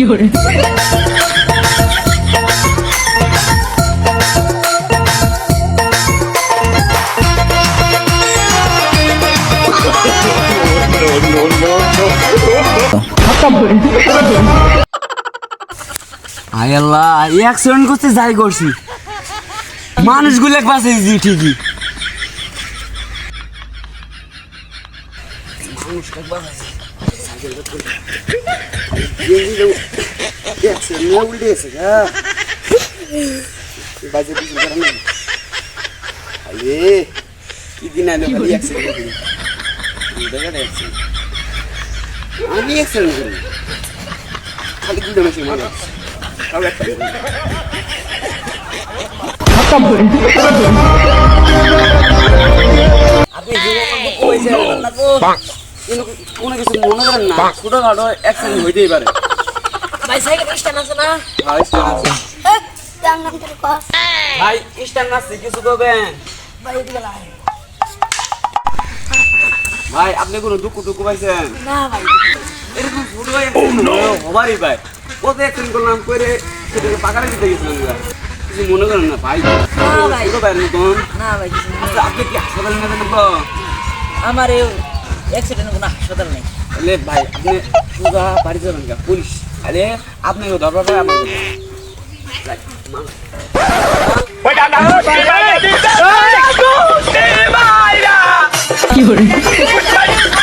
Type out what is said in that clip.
有人，আয় আল্লাহ accident করতে যাই করছি মানুষগুলো বাঁচাইছি ঠিকই কি দিন আলো আমি অ্যাক্সিডেন্ট করি খালি দুটো মেশিন মনে আপনি কোনো কিছু মনে করেন না ছোটখাটো অ্যাক্সিডেন্ট হইতেই পারে ভাই সাইকেল স্ট্যান্ড আছে না? ভাই স্ট্যান্ড আছে নাম করে কস। ভাই স্ট্যান্ড আছে কিছু করবেন ভাই এদিকে লাই। ভাই আপনি কোনো দুঃখ টুকু পাইছেন না ভাই। এরকম ছোট ভাই হবারই ভাই কত অ্যাক্সিডেন্ট করলাম করে সেটাকে পাকারে দিতে গেছিলাম কিছু মনে করেন না ভাই না ভাই। ছোট ভাইয়ের মতন না ভাই কিছু না। আচ্ছা, আপনি কি হাসপাতালে নেবেন না আমার এই অ্যাক্সিডেন্ট কোনো হাসপাতাল নেই। তাহলে ভাই আপনি সোজা বাড়ি যাবেন কা পুলিশ আরে আপনাকে ধরবা ভাই আমাকে有人，